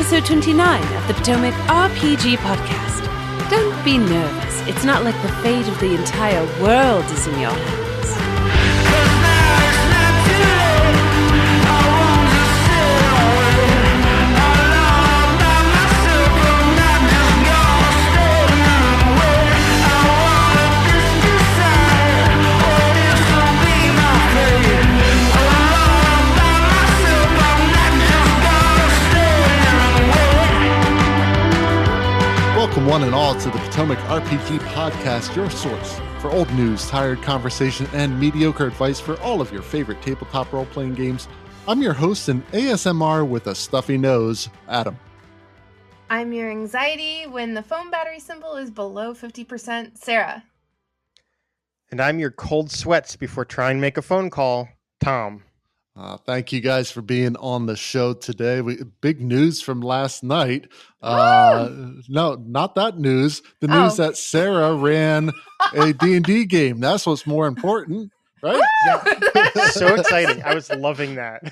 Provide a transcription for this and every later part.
episode 29 of the Potomac RPG Podcast. Don't be nervous. It's not like the fate of the entire world is in your hands. Welcome one and all to the Potomac RPG Podcast, your source for old news, tired conversation, and mediocre advice for all of your favorite tabletop role-playing games. I'm your host and ASMR with a stuffy nose, Adam. I'm your anxiety when the phone battery symbol is below 50%, Sarah. And I'm your cold sweats before trying to make a phone call, Tom. Thank you guys for being on the show today. Big news from last night. No, not that news. The news that Sarah ran a D&D game. That's what's more important, right? Yeah. So exciting. I was loving that.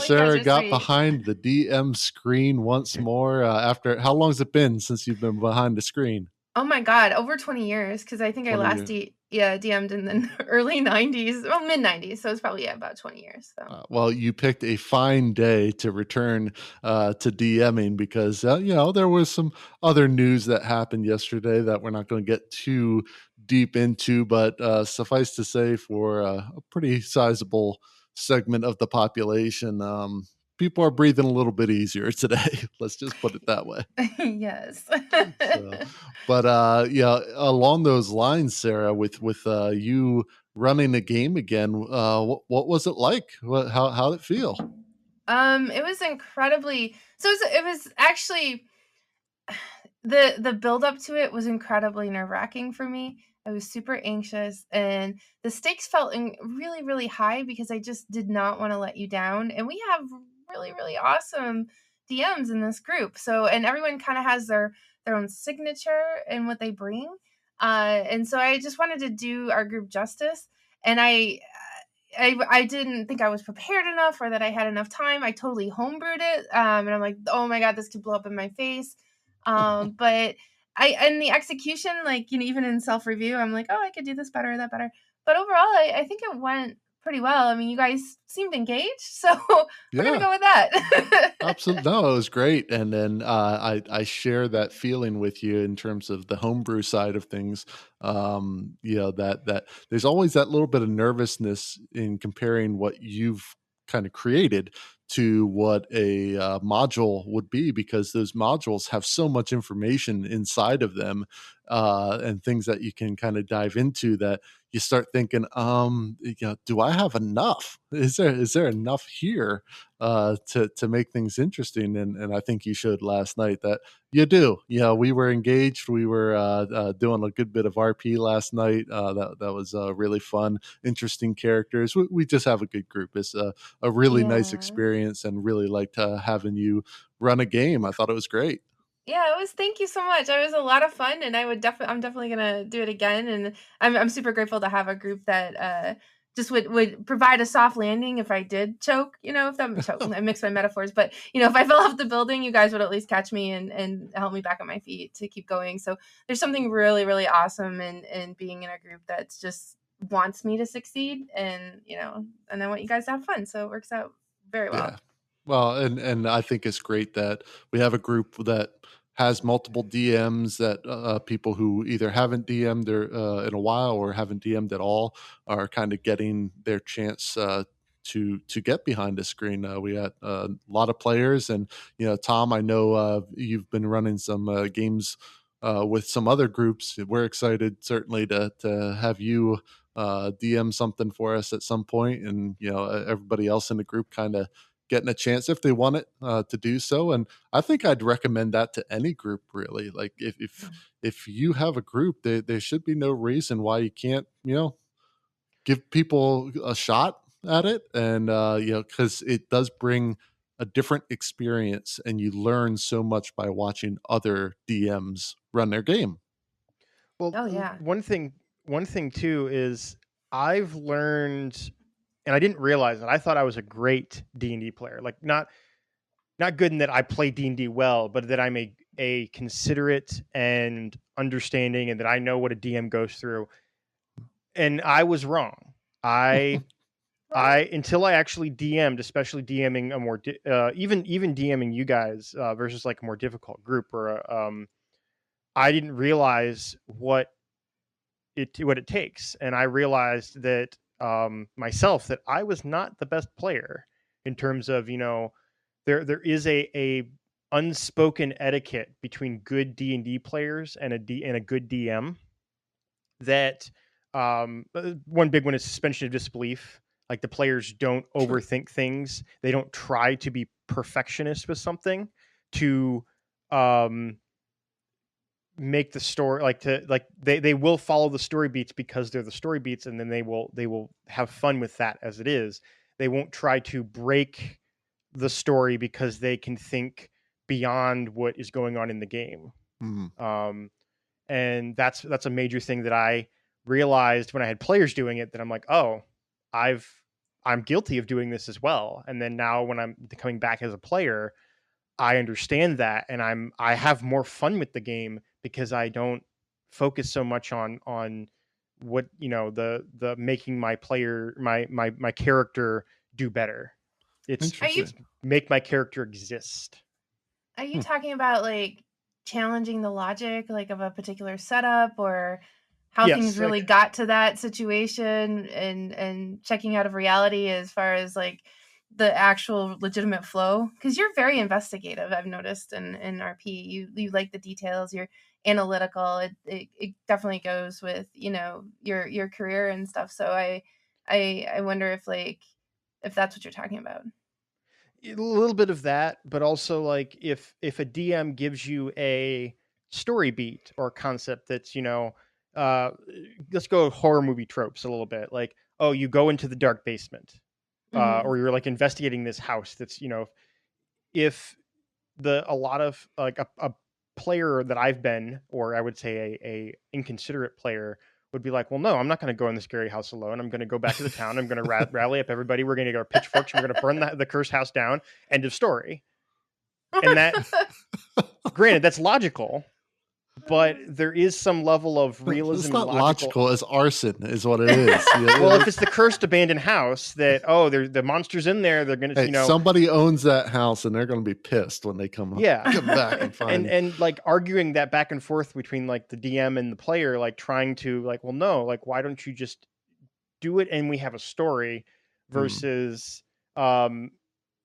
Sarah got behind the DM screen once more. After how long has it been since you've been behind the screen? Oh my God, over 20 years, because I think I last DM'd in the early 90s, well, mid 90s, so it's probably about 20 years. So. Well, you picked a fine day to return to DMing because, there was some other news that happened yesterday that we're not going to get too deep into, but suffice to say for a pretty sizable segment of the population, people are breathing a little bit easier today. Let's just put it that way. Yes. But along those lines, Sarah, with you running the game again, what was it like? How did it feel? It was incredibly. So it was actually the build up to it was incredibly nerve-wracking for me. I was super anxious, and the stakes felt really, really high because I just did not want to let you down. And we have really, really awesome DMs in this group. So, and everyone kind of has their own signature in what they bring. And so I just wanted to do our group justice. And I didn't think I was prepared enough or that I had enough time. I totally homebrewed it. And I'm like, oh my God, this could blow up in my face. But in the execution, even in self-review, I'm like, oh, I could do this better, that better. But overall, I think it went pretty well. I mean, you guys seemed engaged, so we're gonna go with that. Absolutely, no, it was great. And then I share that feeling with you in terms of the homebrew side of things. That there's always that little bit of nervousness in comparing what you've kind of created to what a module would be, because those modules have so much information inside of them and things that you can kind of dive into that you start thinking, do I have enough? Is there enough here to make things interesting? And I think you showed last night that you do. We were engaged. We were doing a good bit of RP last night. That was really fun, interesting characters. We just have a good group. It's a really nice experience, and really liked having you run a game. I thought it was great. Yeah, it was. Thank you so much. It was a lot of fun, and I'm definitely gonna do it again. And I'm super grateful to have a group that just would provide a soft landing if I did choke. If that choke, I mix my metaphors, but if I fell off the building, you guys would at least catch me and help me back on my feet to keep going. So there's something really, really awesome in being in a group that's just wants me to succeed, and and I want you guys to have fun. So it works out very well. Yeah. Well, and I think it's great that we have a group that has multiple DMs, that people who either haven't DM'd in a while or haven't DM'd at all are kind of getting their chance to get behind the screen. We had a lot of players, and Tom, I know you've been running some games with some other groups. We're excited certainly to have you DM something for us at some point, and everybody else in the group kind of getting a chance if they want it to do so. And I think I'd recommend that to any group, really. Like if you have a group, there should be no reason why you can't give people a shot at it. And because it does bring a different experience, and you learn so much by watching other DMs run their game. Well, one thing too is I've learned, and I didn't realize that. I thought I was a great D&D player. Like, not not good in that I play D&D well, but that I'm a considerate and understanding, and that I know what a DM goes through. And I was wrong. I until I actually DM'd, especially DMing a more even DMing you guys versus like a more difficult group, or I didn't realize what it takes, and I realized that myself that I was not the best player in terms of, you know, there is a unspoken etiquette between good D&D players and a good DM. That one big one is suspension of disbelief. Like, the players don't overthink things. They don't try to be perfectionists with something to make the story, they will follow the story beats because they're the story beats, and then they will have fun with that as it is. They won't try to break the story because they can think beyond what is going on in the game. Mm-hmm. And that's a major thing that I realized when I had players doing it, that I'm like, oh, I'm guilty of doing this as well. And then now when I'm coming back as a player, I understand that, and I have more fun with the game because I don't focus so much on what, you know, the making my player, my character do better. It's make my character exist. Are you talking about like challenging the logic, like, of a particular setup, or how things really got to that situation, and checking out of reality as far as like the actual legitimate flow? Because you're very investigative, I've noticed in RP. You like the details, you're analytical. It definitely goes with, you know, your career and stuff. So I wonder if that's what you're talking about. A little bit of that, but also like if a DM gives you a story beat or a concept that's, you know, let's go horror movie tropes a little bit. Like, oh, you go into the dark basement, or you're like investigating this house that's, you know, if a lot of like a player that I've been, or I would say a inconsiderate player, would be like, well, no, I'm not going to go in the scary house alone. I'm going to go back to the town. I'm going to rally up everybody. We're going to go pitchforks. We're going to burn the cursed house down. End of story. And that, granted, that's logical, but there is some level of realism. It's not logical as arson is what it is. Well, if it's the cursed abandoned house that, the monster's in there, they're going to, you know, somebody owns that house and they're going to be pissed when they come back and find and like arguing that back and forth between like the DM and the player, like trying to like, well, no, like, why don't you just do it and we have a story versus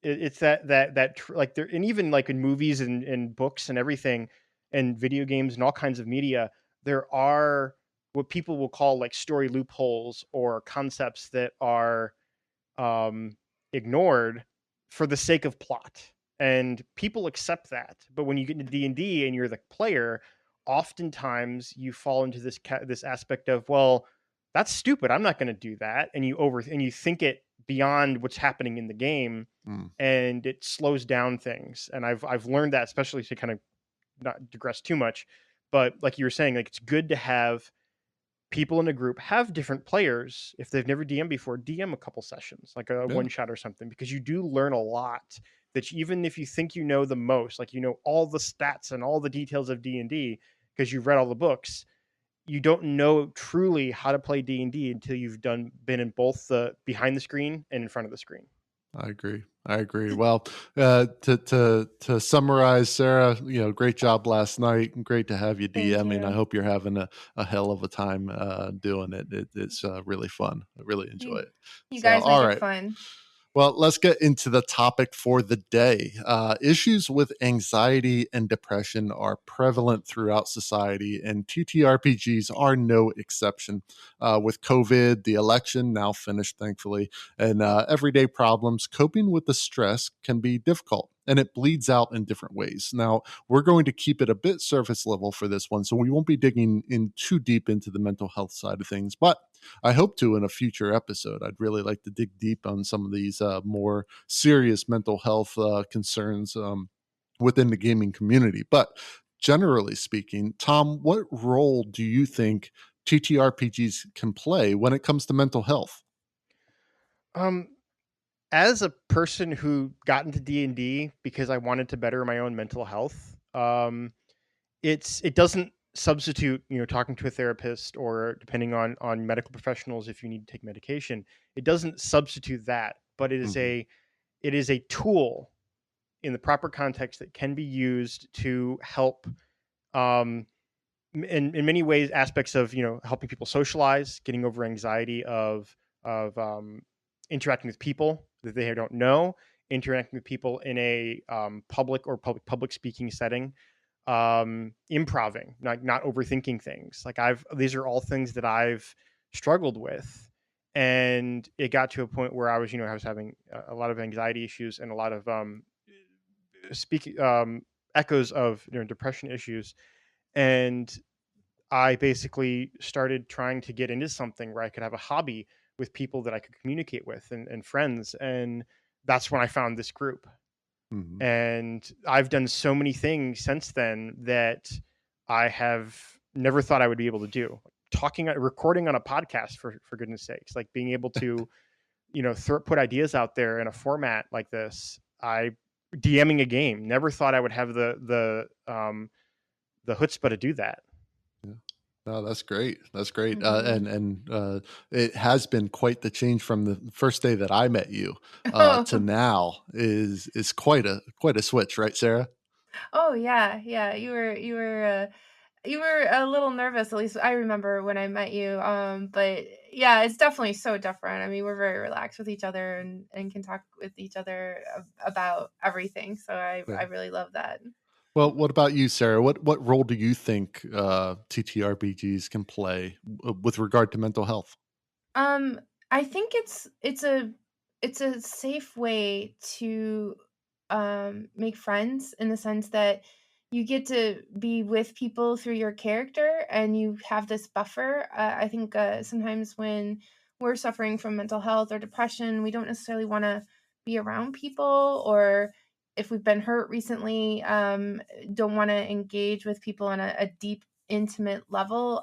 it's that like there, and even like in movies and books and everything and video games and all kinds of media, there are what people will call like story loopholes or concepts that are ignored for the sake of plot, and people accept that. But when you get into D&D and you're the player, oftentimes you fall into this aspect of, well, that's stupid, I'm not going to do that, and you think it beyond what's happening in the game, and it slows down things. And I've learned that, especially to kind of not digress too much, but like you were saying, like, it's good to have people in a group have different players. If they've never DM'd before, DM a couple sessions, like a one shot or something, because you do learn a lot that even if you think you know the most, like, you know, all the stats and all the details of D&D because you've read all the books, you don't know truly how to play D&D until you've been in both the behind the screen and in front of the screen. I agree. Well, to summarize, Sarah, you know, great job last night. Great to have you DMing. I hope you're having a hell of a time doing it. It's really fun. I really enjoy it. You guys make it fun. Well, let's get into the topic for the day. Issues with anxiety and depression are prevalent throughout society, and TTRPGs are no exception. With COVID, the election now finished, thankfully, and everyday problems, coping with the stress can be difficult, and it bleeds out in different ways. Now, we're going to keep it a bit surface level for this one, so we won't be digging in too deep into the mental health side of things, but I hope to in a future episode. I'd really like to dig deep on some of these more serious mental health concerns within the gaming community. But generally speaking, Tom, what role do you think TTRPGs can play when it comes to mental health? as a person who got into D&D because I wanted to better my own mental health, it doesn't substitute, talking to a therapist, or depending on medical professionals, if you need to take medication, it doesn't substitute that, but it is a tool in the proper context that can be used to help, in many ways, aspects of, helping people socialize, getting over anxiety of interacting with people that they don't know, interacting with people in a public speaking setting, improving, not overthinking things. Like these are all things that I've struggled with, and it got to a point where I was having a lot of anxiety issues and a lot of echoes of depression issues, and I basically started trying to get into something where I could have a hobby with people that I could communicate with, and friends, and that's when I found this group. Mm-hmm. And I've done so many things since then that I have never thought I would be able to do. Recording on a podcast, for goodness sakes, like being able to, put ideas out there in a format like this. DMing a game. Never thought I would have the chutzpah to do that. No, that's great. That's great. Mhm. And it has been quite the change from the first day that I met you to now. Is quite a switch, right, Sarah? Oh yeah, yeah. You were a little nervous, at least I remember when I met you. But yeah, it's definitely so different. I mean, we're very relaxed with each other, and can talk with each other about everything. So I Yeah. I really love that. Well, what about you, Sarah? What role do you think TTRPGs can play with regard to mental health? I think it's a safe way to make friends, in the sense that you get to be with people through your character, and you have this buffer. I think sometimes when we're suffering from mental health or depression, we don't necessarily want to be around people, or if we've been hurt recently, don't want to engage with people on a deep, intimate level.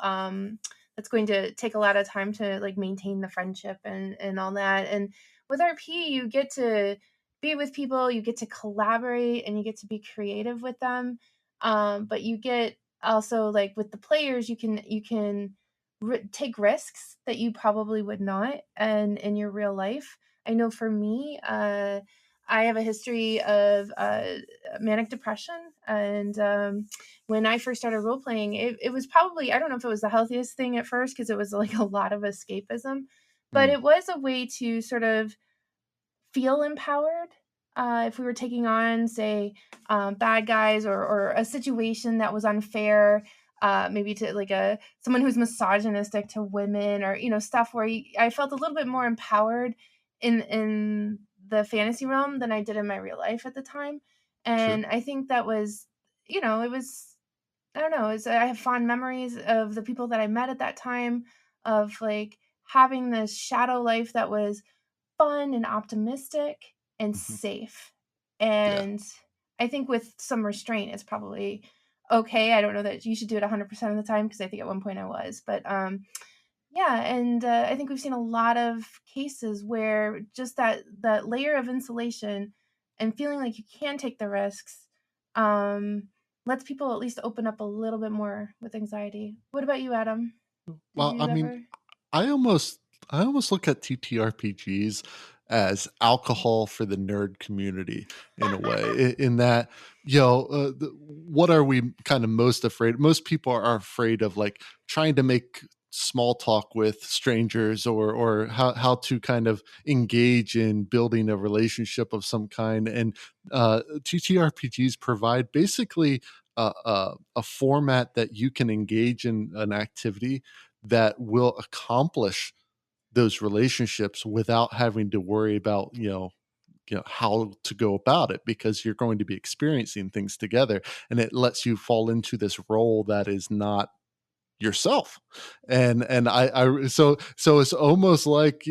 That's going to take a lot of time to like maintain the friendship and all that. And with RP, you get to be with people, you get to collaborate, and you get to be creative with them. But you get also, like with the players, you can take risks that you probably would not and in your real life. I know for me, I have a history of manic depression, and when I first started role playing, it was probably, I don't know if it was the healthiest thing at first, because it was like a lot of escapism, but it was a way to sort of feel empowered. If we were taking on, say, bad guys, or a situation that was unfair, maybe to like someone who's misogynistic to women, or stuff where I felt a little bit more empowered in the fantasy realm than I did in my real life at the time. And I think that was, it was, I don't know, I have fond memories of the people that I met at that time, of like having this shadow life that was fun and optimistic and safe. And I think with some restraint, it's probably okay. I don't know that you should do it 100% of the time, because I think at one point I was, but yeah. And I think we've seen a lot of cases where just that layer of insulation and feeling like you can take the risks lets people at least open up a little bit more with anxiety. What about you, Adam? Well, I mean, I almost look at TTRPGs as alcohol for the nerd community in a way, in that, what are we kind of most afraid? Most people are afraid of like trying to make small talk with strangers, or how to kind of engage in building a relationship of some kind. And TTRPGs provide basically a format that you can engage in an activity that will accomplish those relationships without having to worry about how to go about it, because you're going to be experiencing things together, and it lets you fall into this role that is not yourself. And I so it's almost like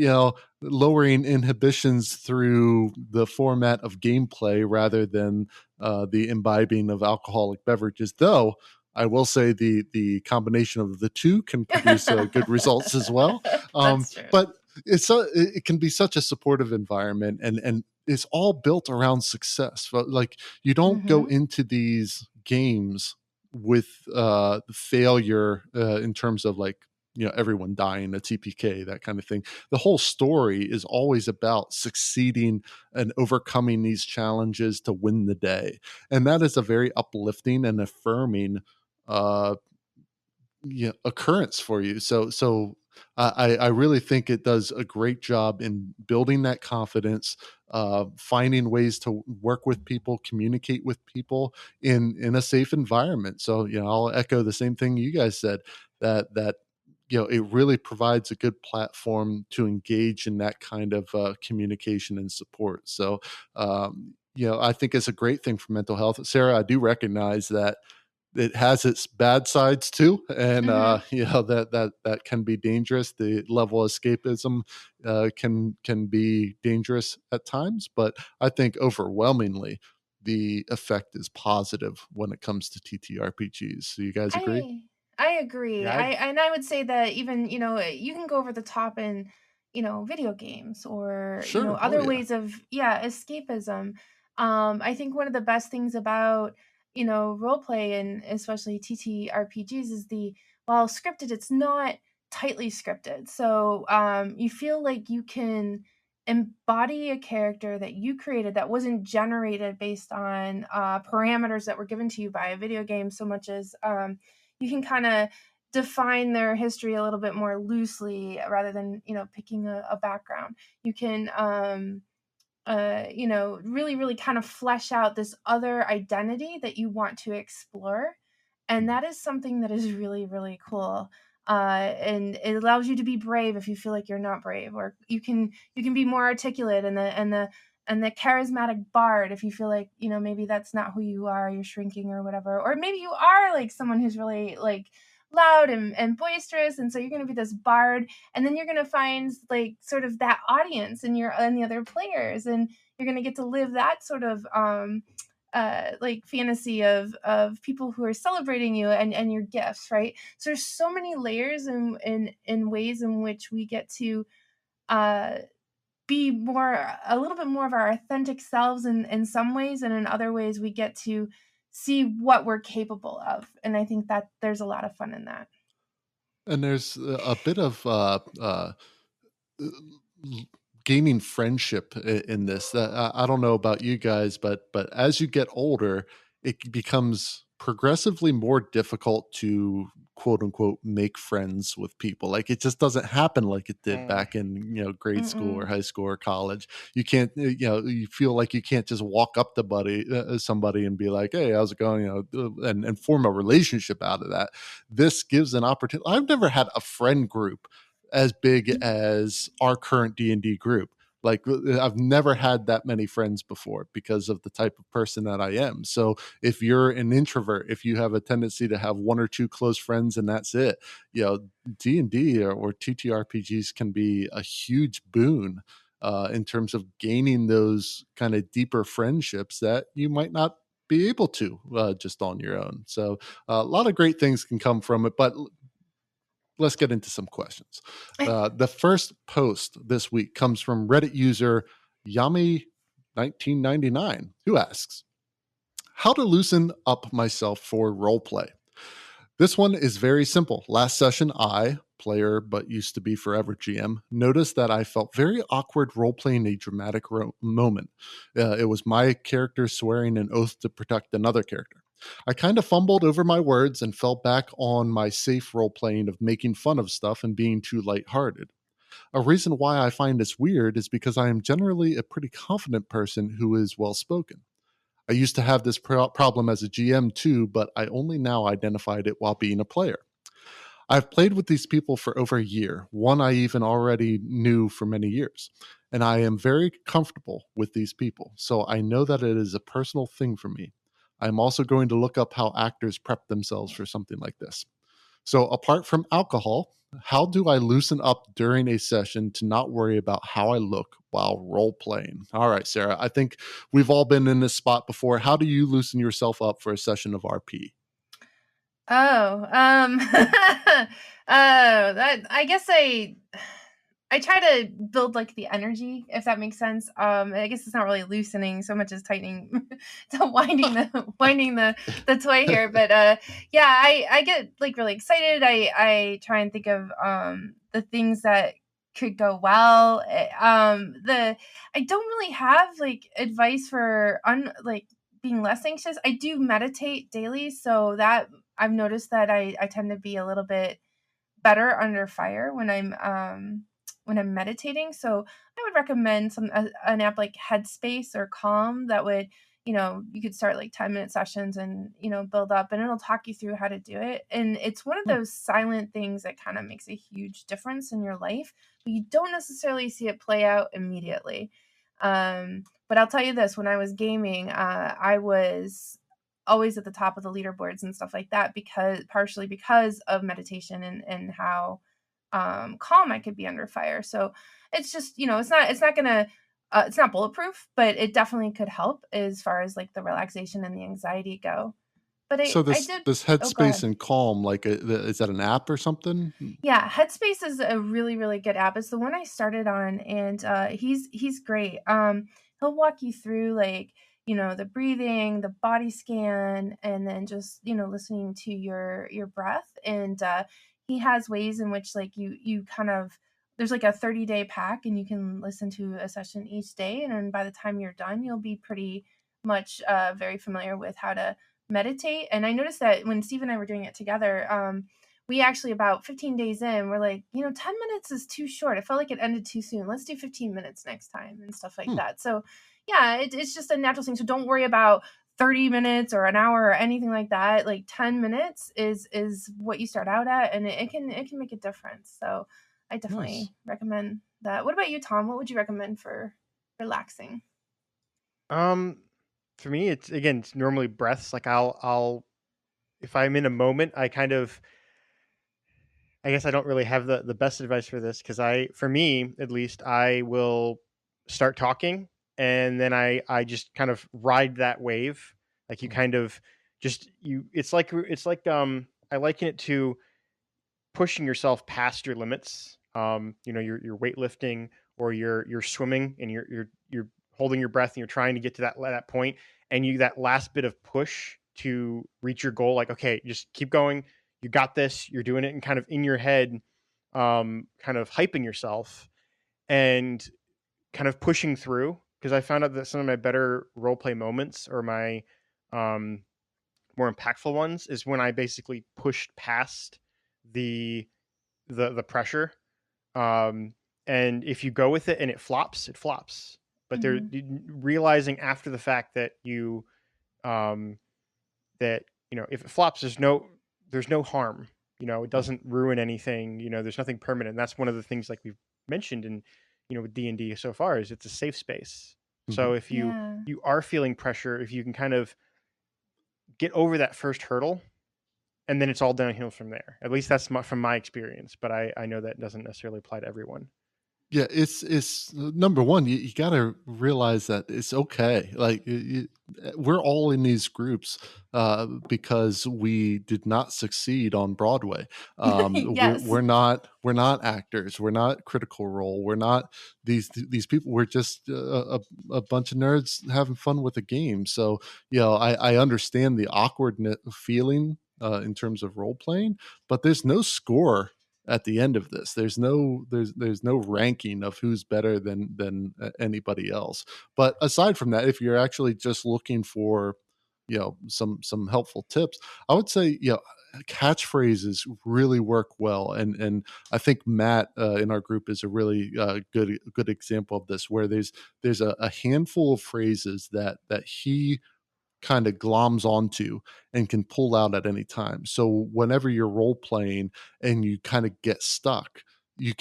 lowering inhibitions through the format of gameplay rather than the imbibing of alcoholic beverages, though I will say the combination of the two can produce good results as well. That's true. But it can be such a supportive environment, and it's all built around success. But like, you don't go into these games with failure in terms of like, everyone dying, a TPK, that kind of thing. The whole story is always about succeeding and overcoming these challenges to win the day. And that is a very uplifting and affirming occurrence for you. So I really think it does a great job in building that confidence, finding ways to work with people, communicate with people in a safe environment. So I'll echo the same thing you guys said, that it really provides a good platform to engage in that kind of communication and support. So I think it's a great thing for mental health. Sarah, I do recognize that it has its bad sides too, and that can be dangerous. The level of escapism can be dangerous at times, but I think overwhelmingly the effect is positive when it comes to TTRPGs. So you guys agree? I agree. Yeah, I would say that even you can go over the top in video games or Sure. other ways of escapism. I think one of the best things about role play and especially TTRPGs is while scripted, it's not tightly scripted. So you feel like you can embody a character that you created that wasn't generated based on parameters that were given to you by a video game so much as you can kind of define their history a little bit more loosely rather than picking a background. You can really, really kind of flesh out this other identity that you want to explore. And that is something that is really, really cool. And it allows you to be brave if you feel like you're not brave, or you can be more articulate and the charismatic bard if you feel like maybe that's not who you are, you're shrinking or whatever, or maybe you are like someone who's really like loud and boisterous, and so you're going to be this bard, and then you're going to find like sort of that audience and the other players, and you're going to get to live that sort of like fantasy of people who are celebrating you and your gifts, right? So there's so many layers in ways in which we get to be a little bit more of our authentic selves in some ways, and in other ways we get to see what we're capable of. And I think that there's a lot of fun in that. And there's a bit of gaining friendship in this. I don't know about you guys, but as you get older, it becomes progressively more difficult to quote unquote make friends with people. Like, it just doesn't happen like it did back in grade school or high school or college. You can't you feel like you can't just walk up to somebody and be like, hey, how's it going, and form a relationship out of that. This gives an opportunity. I've never had a friend group as big as our current D&D group. Like, I've never had that many friends before because of the type of person that I am. So if you're an introvert, if you have a tendency to have one or two close friends and that's it, D&D or TTRPGs can be a huge boon in terms of gaining those kind of deeper friendships that you might not be able to just on your own. So a lot of great things can come from it, but let's get into some questions. The first post this week comes from Reddit user Yami1999, who asks, how to loosen up myself for roleplay. This one is very simple. Last session, I, player but used to be forever GM, noticed that I felt very awkward role-playing a dramatic moment. It was my character swearing an oath to protect another character. I kind of fumbled over my words and fell back on my safe role-playing of making fun of stuff and being too lighthearted. A reason why I find this weird is because I am generally a pretty confident person who is well-spoken. I used to have this problem as a GM too, but I only now identified it while being a player. I've played with these people for over a year, one I even already knew for many years, and I am very comfortable with these people, so I know that it is a personal thing for me. I'm also going to look up how actors prep themselves for something like this. So apart from alcohol, how do I loosen up during a session to not worry about how I look while role playing? All right, Sarah, I think we've all been in this spot before. How do you loosen yourself up for a session of RP? I guess I try to build like the energy, if that makes sense. I guess it's not really loosening so much as tightening, to winding the toy here. But yeah, I get like really excited. I try and think of the things that could go well. I don't really have like advice for like being less anxious. I do meditate daily, so that I've noticed that I tend to be a little bit better under fire when I'm meditating. So I would recommend an app like Headspace or Calm that would, you could start like 10-minute sessions and, build up, and it'll talk you through how to do it. And it's one of those silent things that kind of makes a huge difference in your life, but you don't necessarily see it play out immediately. But I'll tell you this, when I was gaming, I was always at the top of the leaderboards and stuff like that, partially because of meditation and how calm I could be under fire. So it's just, it's not bulletproof, but it definitely could help as far as like the relaxation and the anxiety go. But this Headspace and Calm, like, is that an app or something? Yeah, Headspace is a really, really good app. It's the one I started on, and he's great. He'll walk you through like, the breathing, the body scan, and then just, listening to your breath. And he has ways in which like you kind of, there's like a 30-day pack, and you can listen to a session each day. And then by the time you're done, you'll be pretty much very familiar with how to meditate. And I noticed that when Steve and I were doing it together, we actually, about 15 days in, we're like, 10 minutes is too short. I felt like it ended too soon. Let's do 15 minutes next time and stuff like that. So yeah, it's just a natural thing. So don't worry about 30 minutes or an hour or anything like that. Like 10 minutes is what you start out at, and it can make a difference. So I definitely recommend that. What about you, Tom? What would you recommend for relaxing? For me, it's normally breaths. Like I'll if I'm in a moment, I guess I don't really have the best advice for this, because for me at least, I will start talking, and then I just kind of ride that wave. Like you kind of it's like I liken it to pushing yourself past your limits. You're weightlifting, or you're swimming, and you're holding your breath, and you're trying to get to that point, and that last bit of push to reach your goal. Like, okay, just keep going. You got this. You're doing it, and kind of in your head, kind of hyping yourself and kind of pushing through. Because I found out that some of my better role play moments, or my more impactful ones, is when I basically pushed past the pressure. And if you go with it and it flops, it flops. But they're realizing after the fact that if it flops, there's no harm. It doesn't ruin anything. There's nothing permanent. And that's one of the things, like we've mentioned in with D&D so far, is it's a safe space. So if you are feeling pressure, if you can kind of get over that first hurdle, and then it's all downhill from there. At least that's from my experience, but I know that doesn't necessarily apply to everyone. Yeah, it's number one, you got to realize that it's okay. Like we're all in these groups because we did not succeed on Broadway. Yes. We're not actors. We're not Critical Role. We're not these people. We're just a bunch of nerds having fun with a game. So I understand the awkwardness feeling in terms of role playing, but there's no score at the end of this. There's no ranking of who's better than anybody else. But aside from that, if you're actually just looking for some helpful tips, I would say catchphrases really work well, and I think Matt in our group is a really good example of this, where there's a handful of phrases that he kind of gloms onto and can pull out at any time. So whenever you're role playing and you kind of get stuck, you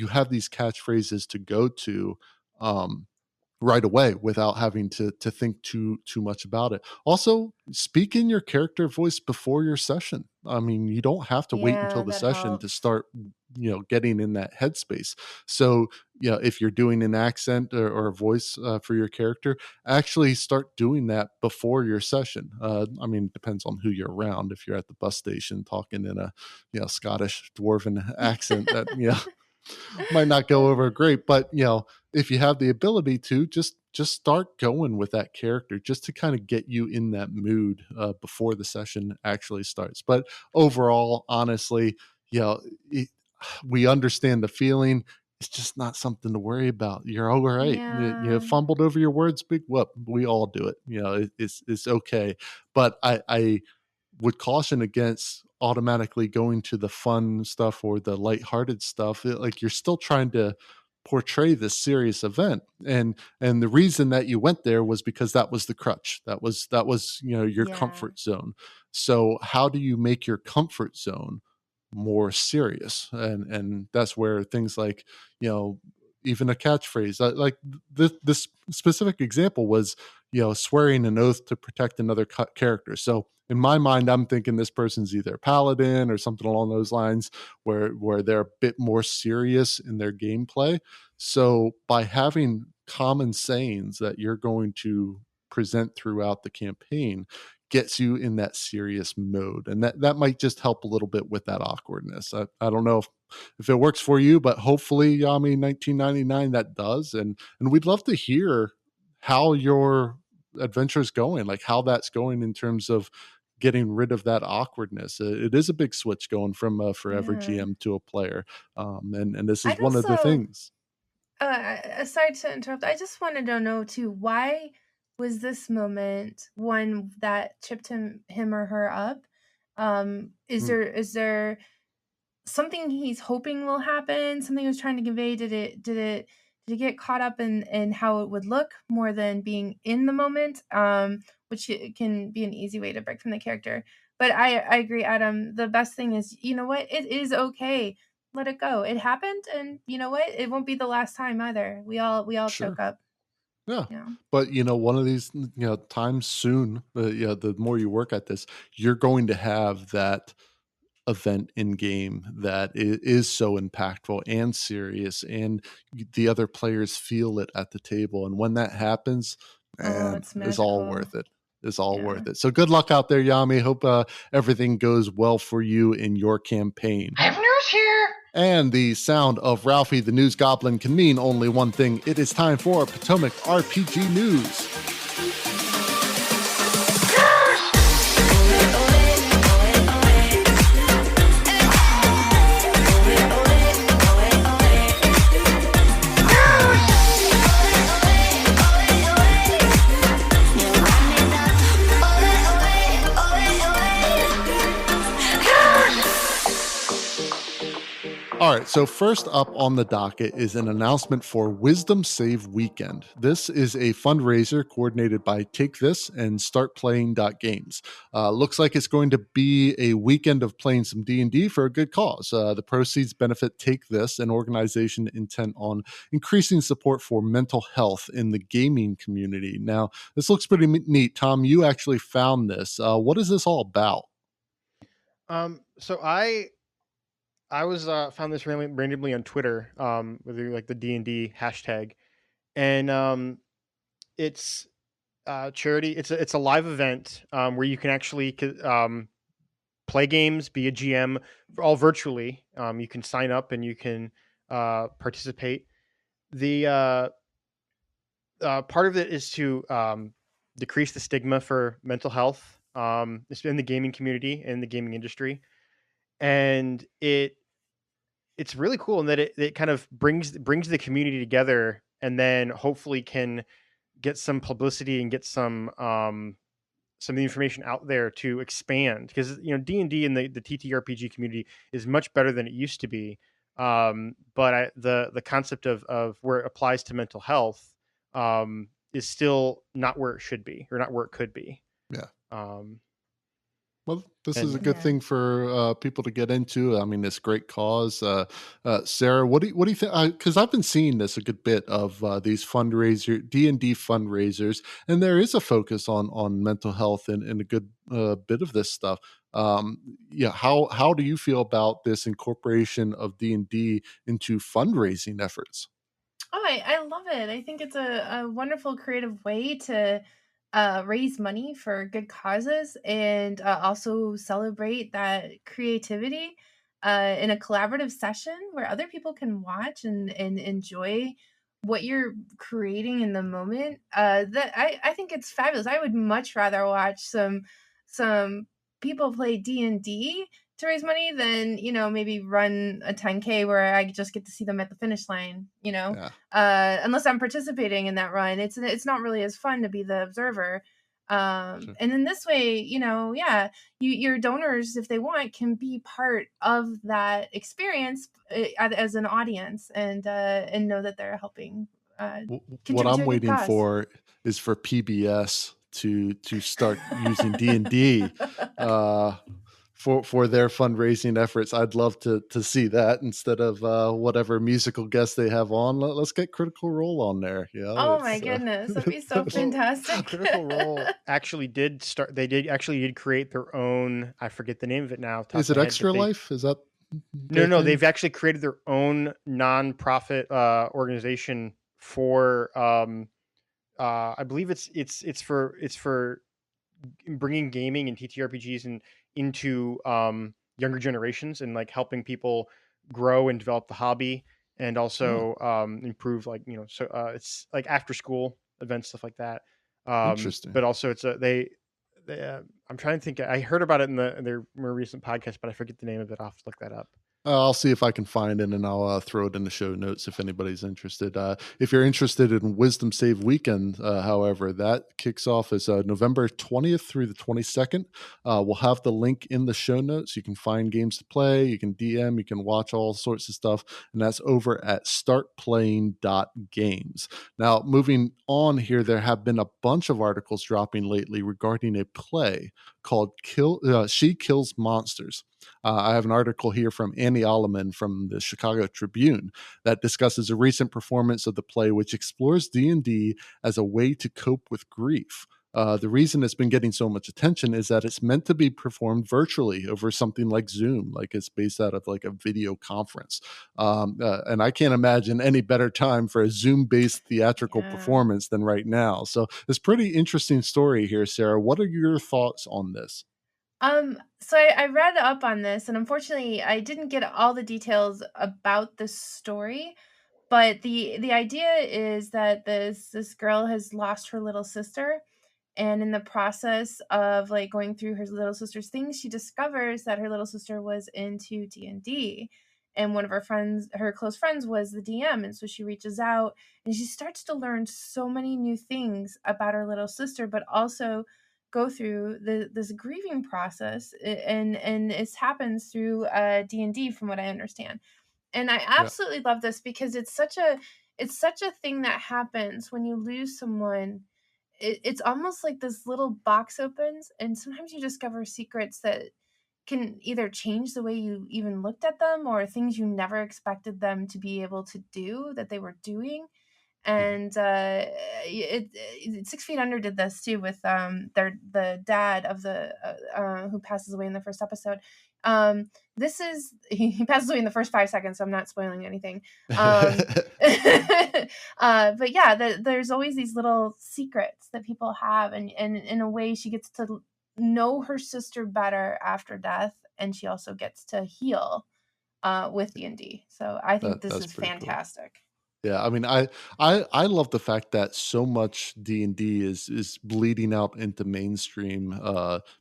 have these catchphrases to go to right away without having to think too much about it. Also, speak in your character voice before your session. I mean, you don't have to wait until the session to start getting in that headspace. So if you're doing an accent or a voice for your character, actually start doing that before your session. I mean, it depends on who you're around. If you're at the bus station talking in a Scottish dwarven accent, that might not go over great, but if you have the ability to just start going with that character just to kind of get you in that mood before the session actually starts. But overall, honestly, it, we understand the feeling. It's just not something to worry about. You're all right. You Yeah. fumbled over your words, big whoop. We all do it. It's okay. But I would caution against automatically going to the fun stuff or the lighthearted stuff. Like you're still trying to portray this serious event, and the reason that you went there was because that was the crutch. That was your Yeah. comfort zone. So how do you make your comfort zone more serious? And that's where things like even a catchphrase like this specific example was swearing an oath to protect another character. So in my mind, I'm thinking this person's either a paladin or something along those lines, where they're a bit more serious in their gameplay. So by having common sayings that you're going to present throughout the campaign gets you in that serious mode, and that might just help a little bit with that awkwardness. I don't know if it works for you, but hopefully Yami 1999 that does, and we'd love to hear how your adventure's going, like how that's going in terms of getting rid of that awkwardness. It is a big switch going from a forever Yeah. GM to a player, and this is I'd one of the also, things. sorry to interrupt. I just wanted to know too, why was this moment one that tripped him or her up? Is Hmm. there something he's hoping will happen? Something he was trying to convey? Did it get caught up in how it would look more than being in the moment? Which can be an easy way to break from the character. But I agree, Adam. The best thing is, you know what? It is okay. Let it go. It happened, and you know what? It won't be the last time either. We all choke Sure. up. Yeah. You know. But one of these times soon, the more you work at this, you're going to have that event in game that is so impactful and serious, and the other players feel it at the table, and when that happens, Oh, man, it's it's all magical. worth it. It's all Yeah. worth it. So good luck out there, Yami. Hope everything goes well for you in your campaign. I have news here. And the sound of Ralphie the News Goblin can mean only one thing. It is time for Potomac RPG News. All right, so first up on the docket is an announcement for Wisdom Save Weekend. This is a fundraiser coordinated by Take This and StartPlaying.games. Looks like it's going to be a weekend of playing some D&D for a good cause. The proceeds benefit Take This, an organization intent on increasing support for mental health in the gaming community. Now, this looks pretty neat. Tom, you actually found this. What is this all about? So I was found this randomly on Twitter, with like the D&D hashtag, and it's charity. It's a live event where you can actually play games, be a GM, all virtually. You can sign up and you can participate. The part of it is to decrease the stigma for mental health in the gaming community and the gaming industry, and it's really cool in that it kind of brings the community together, and then hopefully can get some publicity and get some of the information out there to expand, because D&D and the TTRPG community is much better than it used to be, but the concept of where it applies to mental health is still not where it should be, or not where it could be. Yeah. Um, Well, this is a and good Yeah. thing for people to get into. I mean, this great cause. Sarah, what do you think? Because I've been seeing this a good bit of these D&D fundraisers, and there is a focus on mental health and a good bit of this stuff. Yeah, how do you feel about this incorporation of D&D into fundraising efforts? Oh, I love it. I think it's a wonderful creative way to raise money for good causes, and also celebrate that creativity. in a collaborative session where other people can watch and enjoy what you're creating in the moment, that I think it's fabulous. I would much rather watch some people play D&D to raise money than, maybe run a 10K where I just get to see them at the finish line, Yeah. unless I'm participating in that run. It's not really as fun to be the observer. Sure. And in this way, your donors, if they want, can be part of that experience as an audience, and know that they're helping What contribute I'm to a good waiting cause. for is for PBS to start using D&D for their fundraising efforts. I'd love to see that instead of whatever musical guest they have on. Let's get Critical Role on there. Oh my goodness, that'd be so fantastic. Critical Role actually did start. They did create their own. I forget the name of it now. top Is of it my head, Extra but they- Life? Is that No. They've actually created their own nonprofit organization for. I believe it's for bringing gaming and TTRPGs into younger generations, and like helping people grow and develop the hobby, and also improve, like, so it's like after school events, stuff like that. Interesting. But also it's I'm trying to think. I heard about it in their more recent podcast, but I forget the name of it. I'll have to look that up. I'll see if I can find it, and I'll throw it in the show notes if anybody's interested. If you're interested in Wisdom Save Weekend, however, that kicks off as November 20th through the 22nd. We'll have the link in the show notes. You can find games to play, you can DM, you can watch all sorts of stuff, and that's over at startplaying.games. Now, moving on here, there have been a bunch of articles dropping lately regarding a play called She Kills Monsters. I have an article here from Annie Alleman from the Chicago Tribune that discusses a recent performance of the play, which explores D&D as a way to cope with grief. The reason it's been getting so much attention is that it's meant to be performed virtually over something like Zoom, like it's based out of like a video conference. And I can't imagine any better time for a Zoom-based theatrical performance than right now. So it's a pretty interesting story here, Sarah. What are your thoughts on this? So I read up on this, and unfortunately I didn't get all the details about the story, but the idea is that this girl has lost her little sister, and in the process of like going through her little sister's things, she discovers that her little sister was into D&D, and one of her close friends, was the DM, and so she reaches out and she starts to learn so many new things about her little sister, but also go through this grieving process, and it happens through D&D, from what I understand. And I absolutely love this because it's such a thing that happens when you lose someone. It's almost like this little box opens, and sometimes you discover secrets that can either change the way you even looked at them, or things you never expected them to be able to do that they were doing. And 6 Feet Under did this too with the dad of the who passes away in the first episode. This is he passes away in the first 5 seconds, so I'm not spoiling anything. But yeah, there's always these little secrets that people have, and in a way, she gets to know her sister better after death, and she also gets to heal with D&D. So I think this is fantastic. Cool. Yeah, I mean, I love the fact that so much D&D is bleeding out into mainstream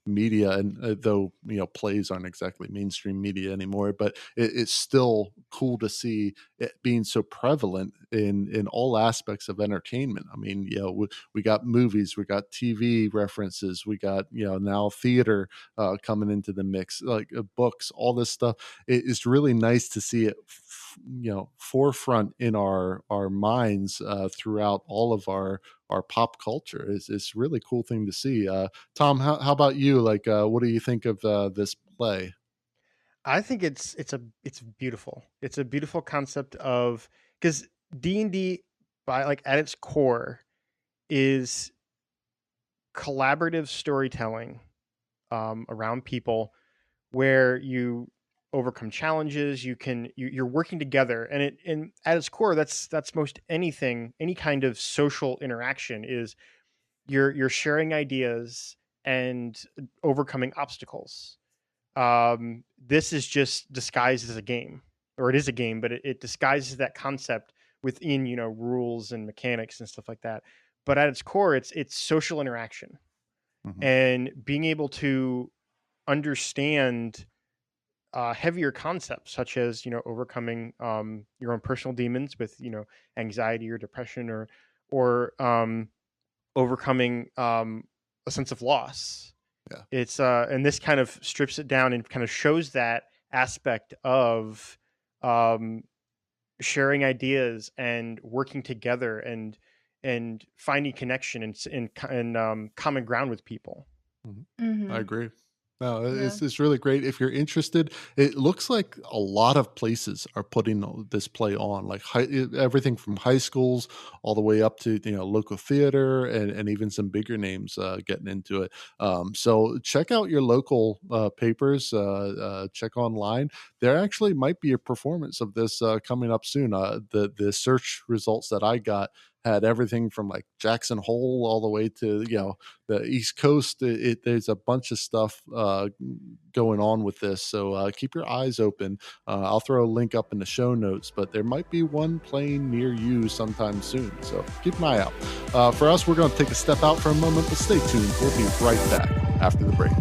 media, and though plays aren't exactly mainstream media anymore, but it's still cool to see it being so prevalent in all aspects of entertainment. I mean, we got movies, we got TV references, we got now theater coming into the mix, like books, all this stuff. It's really nice to see it forefront in our minds throughout all of our pop culture. It's really cool thing to see. Tom, how about you? Like, what do you think of this play? I think it's beautiful. It's a beautiful concept of, because D&D, by like at its core, is collaborative storytelling around people, where you overcome challenges. You're working together, and at its core, that's most anything, any kind of social interaction is you're sharing ideas and overcoming obstacles. This is just disguised as a game, or it is a game, but it disguises that concept within, rules and mechanics and stuff like that. But at its core, it's social interaction and being able to understand heavier concepts such as overcoming your own personal demons with anxiety or depression, or overcoming a sense of loss. Yeah. It's and this kind of strips it down and kind of shows that aspect of sharing ideas and working together and finding connection and common ground with people. Mhm. I agree. No, Yeah. it's really great. If you're interested, it looks like a lot of places are putting this play on, like everything from high schools all the way up to local theater and even some bigger names getting into it. So check out your local papers. Check online. There actually might be a performance of this coming up soon. The search results that I got had everything from like Jackson Hole all the way to the East Coast. There's a bunch of stuff going on with this, so keep your eyes open. I'll throw a link up in the show notes, but there might be one playing near you sometime soon, so keep an eye out. For us, we're going to take a step out for a moment, but stay tuned. We'll be right back after the break.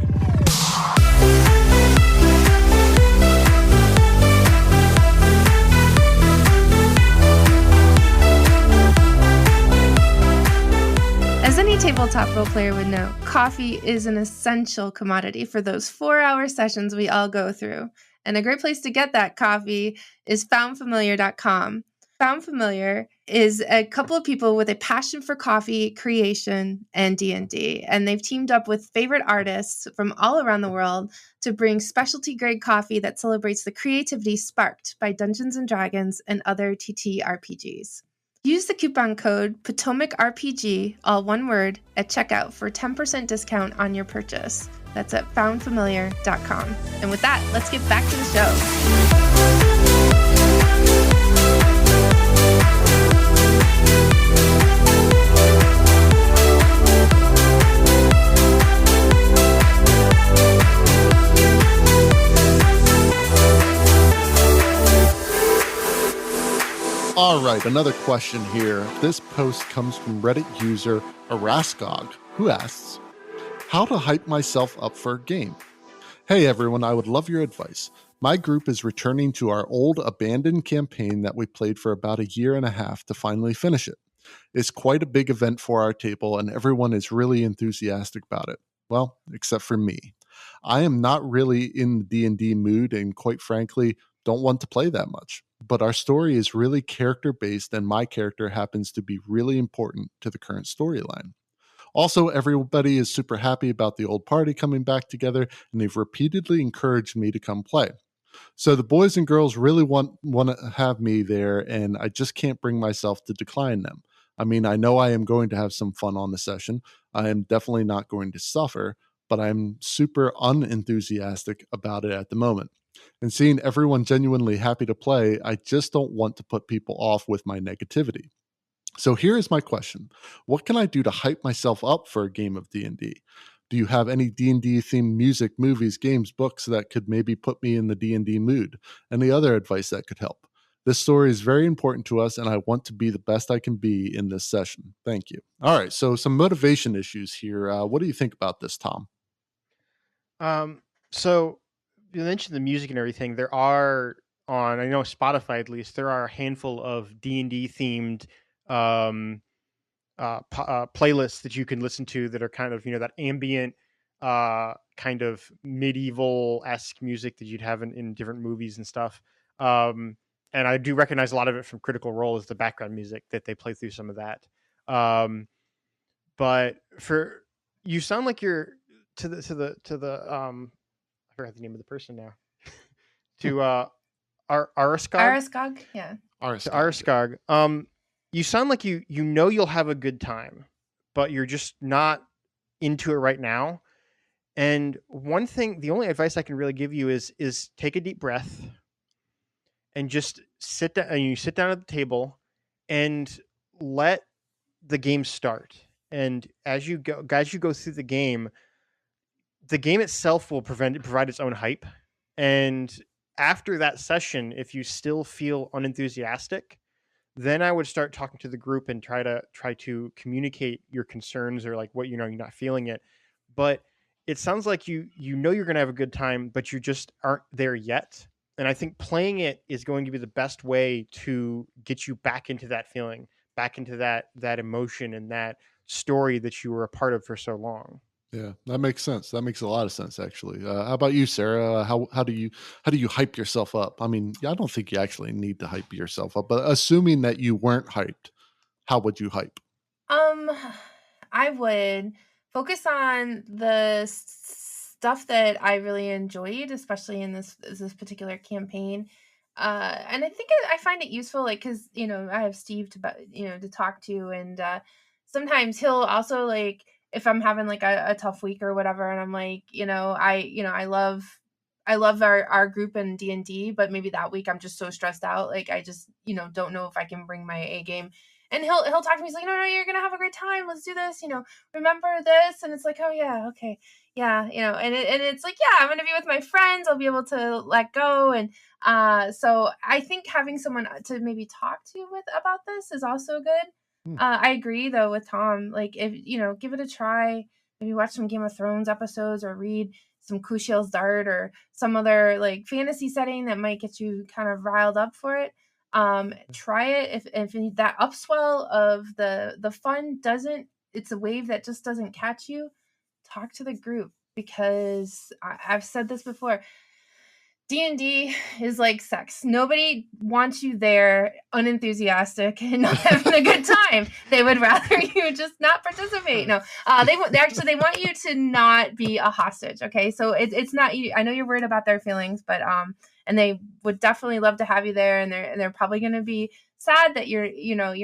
As any tabletop role player would know, coffee is an essential commodity for those 4-hour sessions we all go through. And a great place to get that coffee is foundfamiliar.com. Found Familiar is a couple of people with a passion for coffee creation and D&D, and they've teamed up with favorite artists from all around the world to bring specialty grade coffee that celebrates the creativity sparked by Dungeons & Dragons and other TTRPGs. Use the coupon code Potomac RPG, all one word, at checkout for 10% discount on your purchase. That's at foundfamiliar.com. And with that, let's get back to the show. All right, another question here. This post comes from Reddit user Araskog, who asks, how to hype myself up for a game? Hey everyone, I would love your advice. My group is returning to our old abandoned campaign that we played for about 1.5 years to finally finish it. It's quite a big event for our table and everyone is really enthusiastic about it. Well, except for me. I am not really in the D&D mood and quite frankly, don't want to play that much. But our story is really character-based and my character happens to be really important to the current storyline. Also, everybody is super happy about the old party coming back together and they've repeatedly encouraged me to come play. So the boys and girls really want to have me there and I just can't bring myself to decline them. I mean, I know I am going to have some fun on the session. I am definitely not going to suffer, but I'm super unenthusiastic about it at the moment. And seeing everyone genuinely happy to play, I just don't want to put people off with my negativity. So here is my question. What can I do to hype myself up for a game of D&D? Do you have any D&D themed music, movies, games, books that could maybe put me in the D&D mood? Any other advice that could help? This story is very important to us and I want to be the best I can be in this session. Thank you. All right, so some motivation issues here. What do you think about this, Tom? So you mentioned the music and everything. There are on, I know Spotify at least, there are a handful of D&D themed playlists that you can listen to that are kind of, that ambient kind of medieval-esque music that you'd have in different movies and stuff. And I do recognize a lot of it from Critical Role as the background music that they play through some of that. But for you sound like you're to the I forgot the name of the person now. To Araskog? Araskog, yeah. Araskog. You sound like you'll have a good time, but you're just not into it right now. And one thing, the only advice I can really give you is take a deep breath and just sit down. And you sit down at the table and let the game start. And as you go through the game, the game itself will provide its own hype. And after that session, if you still feel unenthusiastic, then I would start talking to the group and try to communicate your concerns, or like what, you're not feeling it. But it sounds like you're going to have a good time, but you just aren't there yet. And I think playing it is going to be the best way to get you back into that feeling, back into that emotion and that story that you were a part of for so long. Yeah, that makes sense. That makes a lot of sense, actually. How about you, Sarah? How do you hype yourself up? I mean, I don't think you actually need to hype yourself up, but assuming that you weren't hyped, how would you hype? I would focus on the stuff that I really enjoyed, especially in this particular campaign. And I think I find it useful, like, because I have Steve to talk to, and sometimes he'll also, like, if I'm having like a tough week or whatever, and I'm like, I love our group in D&D, but maybe that week I'm just so stressed out, like I just don't know if I can bring my A game. And he'll talk to me. He's like, no, you're gonna have a great time. Let's do this. Remember this. And it's like, oh yeah, okay, yeah, and it's like, yeah, I'm gonna be with my friends. I'll be able to let go. And so I think having someone to maybe talk to about this is also good. I agree though with Tom. Like, if give it a try. Maybe watch some Game of Thrones episodes, or read some Kushiel's Dart, or some other like fantasy setting that might get you kind of riled up for it. Try it. If that upswell of the fun it's a wave that just doesn't catch you, talk to the group, because I've said this before. D&D is like sex. Nobody wants you there unenthusiastic and not having a good time. They would rather you just not participate. No, they want you to not be a hostage. Okay, so it's not you. I know you're worried about their feelings, but and they would definitely love to have you there, and they're probably going to be sad that you're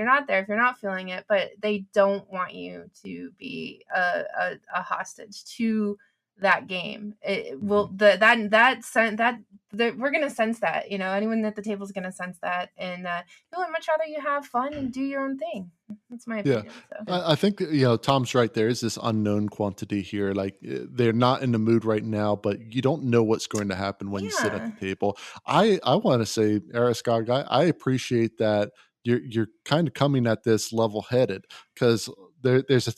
not there if you're not feeling it, but they don't want you to be a hostage to that game. It will we're gonna sense that. Anyone at the table is gonna sense that, and people would much rather you have fun and do your own thing. That's my opinion. Yeah, so. I think Tom's right. There is this unknown quantity here. Like, they're not in the mood right now, but you don't know what's going to happen when you sit at the table. I want to say, Ariskog, I appreciate that you're kind of coming at this level-headed, because there's a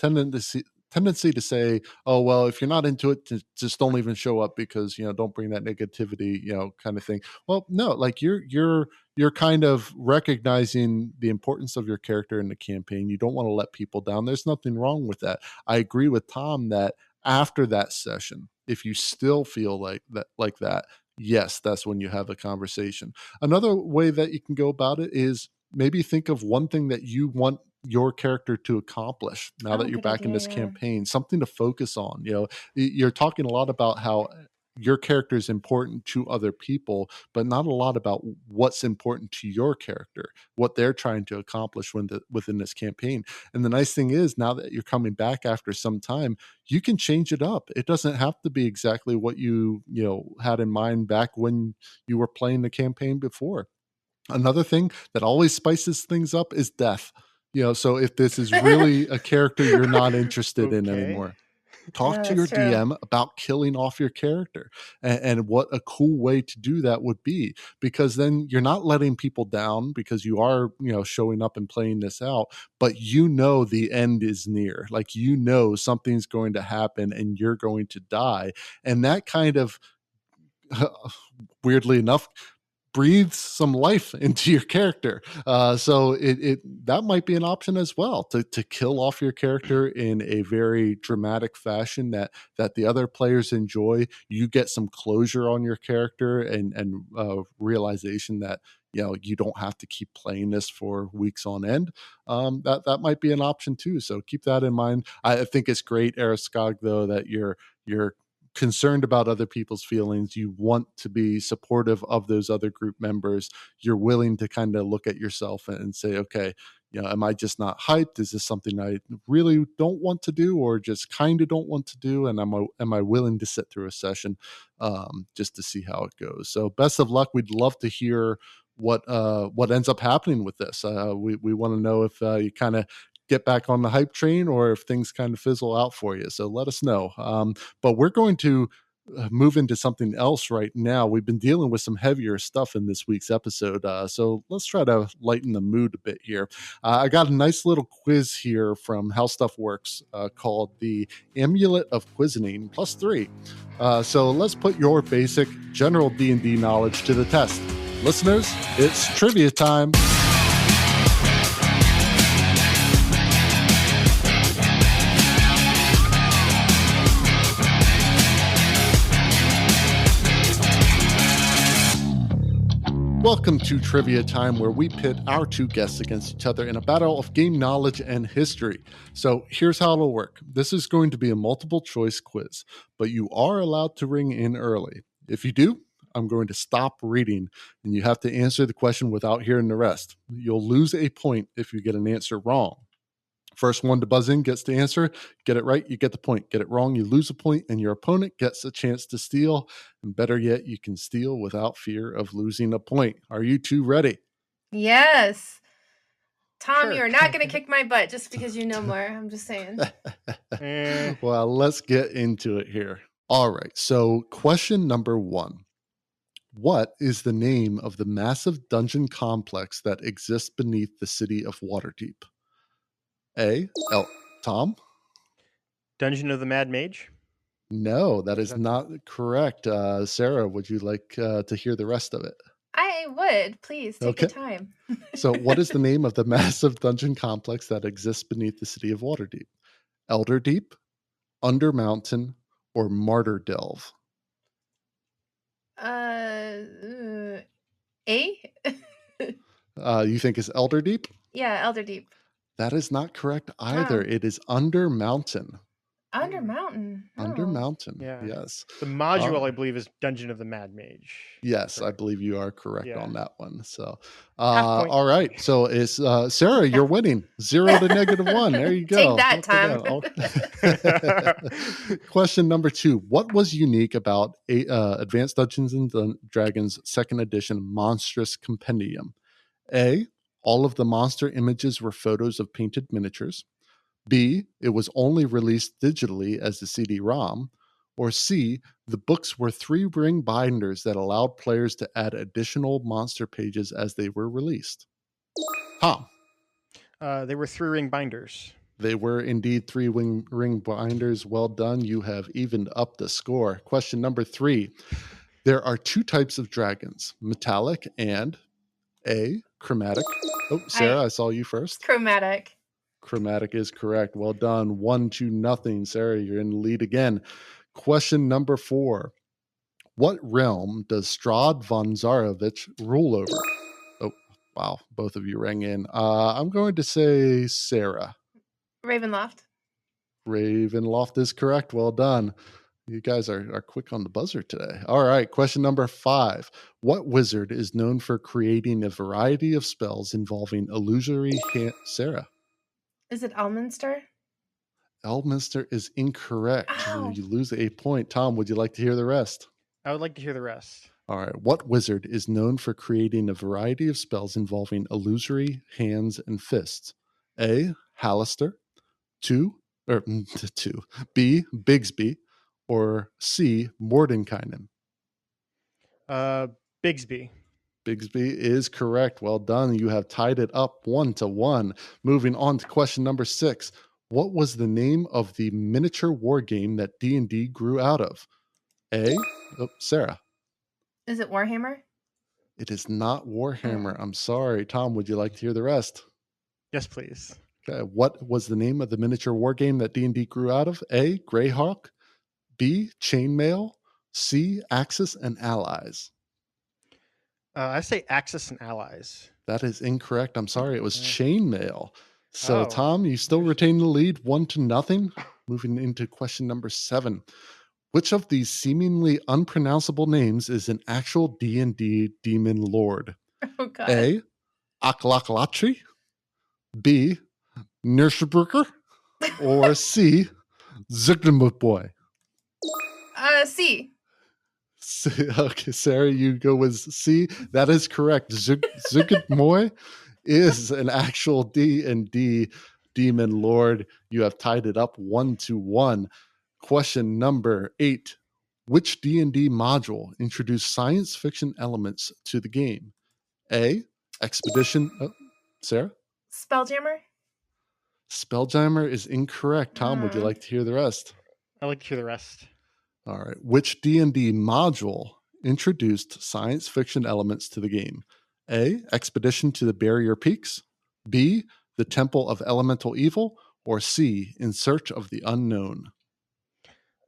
tendency to say, oh, well, if you're not into it, just don't even show up, because don't bring that negativity, kind of thing. Well, no, like you're kind of recognizing the importance of your character in the campaign. You don't want to let people down. There's nothing wrong with that. I agree with Tom that after that session, if you still feel like that, yes, that's when you have a conversation. Another way that you can go about it is maybe think of one thing that you want your character to accomplish now that you're back in this campaign, something to focus on. You're talking a lot about how your character is important to other people, but not a lot about what's important to your character, what they're trying to accomplish within this campaign. And the nice thing is, now that you're coming back after some time, you can change it up. It doesn't have to be exactly what you had in mind back when you were playing the campaign before. Another thing that always spices things up is death. So if this is really a character you're not interested in anymore, talk to your DM about killing off your character, and what a cool way to do that would be, because then you're not letting people down, because you are, showing up and playing this out, but the end is near. Like, something's going to happen and you're going to die. And that kind of, weirdly enough, breathes some life into your character. So that might be an option as well, to kill off your character in a very dramatic fashion that the other players enjoy. You get some closure on your character, and realization that you don't have to keep playing this for weeks on end. That might be an option too. So keep that in mind. I think it's great, Ariskog, though, that you're concerned about other people's feelings. You want to be supportive of those other group members. You're willing to kind of look at yourself and say, okay, am I just not hyped? Is this something I really don't want to do, or just kind of don't want to do? And am I willing to sit through a session just to see how it goes? So best of luck. We'd love to hear what ends up happening with this. We want to know if you kind of get back on the hype train or if things kind of fizzle out for you. So let us know. But we're going to move into something else right now. We've been dealing with some heavier stuff in this week's episode, so let's try to lighten the mood a bit here. I got a nice little quiz here from How Stuff Works called the Amulet of Quizzing +3. So let's put your basic general D&D knowledge to the test. Listeners, it's trivia time. Welcome to Trivia Time, where we pit our two guests against each other in a battle of game knowledge and history. So here's how it'll work. This is going to be a multiple choice quiz, but you are allowed to ring in early. If you do, I'm going to stop reading, and you have to answer the question without hearing the rest. You'll lose a point if you get an answer wrong. First one to buzz in gets the answer. Get it right, you get the point. Get it wrong, you lose a point, and your opponent gets a chance to steal. And better yet, you can steal without fear of losing a point. Are you two ready? Yes. Tom, Sure. you're not going to kick my butt just because you know more. I'm just saying. Well, let's get into it here. All right, so question number 1. What is the name of the massive dungeon complex that exists beneath the city of Waterdeep? Tom? Dungeon of the Mad Mage? No, that is not correct. Sarah, would you like to hear the rest of it? I would. Please take your time. So what is the name of the massive dungeon complex that exists beneath the city of Waterdeep? Elderdeep, Undermountain, or Martyr Delve? A? You think it's Elderdeep? Yeah, Elderdeep. That is not correct either. Oh. It is Undermountain. Undermountain. Undermountain. Yeah. Yes. The module, I believe, is Dungeon of the Mad Mage. Yes, I Correct. believe you are correct Yeah. on that one. So, Half point. all right. So it's Sarah, you're winning 0 to -1. There you go. Take that, Tom. Question number 2. What was unique about Advanced Dungeons and Dragons 2nd edition Monstrous Compendium? A, all of the monster images were photos of painted miniatures. B, it was only released digitally as the CD-ROM. Or C, the books were 3-ring binders that allowed players to add additional monster pages as they were released. Tom? They were 3-ring binders. They were indeed 3-ring binders. Well done. You have evened up the score. Question number 3. There are 2 types of dragons, metallic and A, chromatic. Oh, Sarah, I saw you first. Chromatic. Chromatic is correct. Well done. 1-0. Sarah, you're in the lead again. Question number 4. What realm does Strahd von Zarovich rule over? Oh, wow. Both of you rang in. I'm going to say Sarah. Ravenloft. Ravenloft is correct. Well done. You guys are quick on the buzzer today. All right. Question number 5. What wizard is known for creating a variety of spells involving illusory Sarah? Is it Elminster? Elminster is incorrect. Ow. You lose a point. Tom, would you like to hear the rest? I would like to hear the rest. All right. What wizard is known for creating a variety of spells involving illusory hands and fists? A, Hallister. 2, B, Bigsby. Or C, Mordenkainen. Bigsby. Bigsby is correct. Well done. You have tied it up 1-1. Moving on to question number 6. What was the name of the miniature war game that D&D grew out of? A, Sarah. Is it Warhammer? It is not Warhammer. I'm sorry. Tom, would you like to hear the rest? Yes, please. Okay. What was the name of the miniature war game that D&D grew out of? A, Greyhawk. B, Chainmail. C, Axis and Allies. I say Axis and Allies. That is incorrect. I'm sorry. It was Chainmail. So, Oh. Tom, you still retain the lead 1-0. Moving into question number 7. Which of these seemingly unpronounceable names is an actual D&D demon lord? Oh, God. A, Aklakalatri. B, Nursebrücker. Or C, Zugdenmutboy. C. Okay, Sarah, you go with C. That is correct. Zugdenmoy is an actual D&D Demon Lord. You have tied it up 1-1. Question number 8. Which D&D module introduced science fiction elements to the game? A, Expedition... Sarah? Spelljammer? Spelljammer is incorrect. Tom, would you like to hear the rest? I like to hear the rest. All right. Which D&D module introduced science fiction elements to the game? A, Expedition to the Barrier Peaks. B, The Temple of Elemental Evil. Or C, In Search of the Unknown.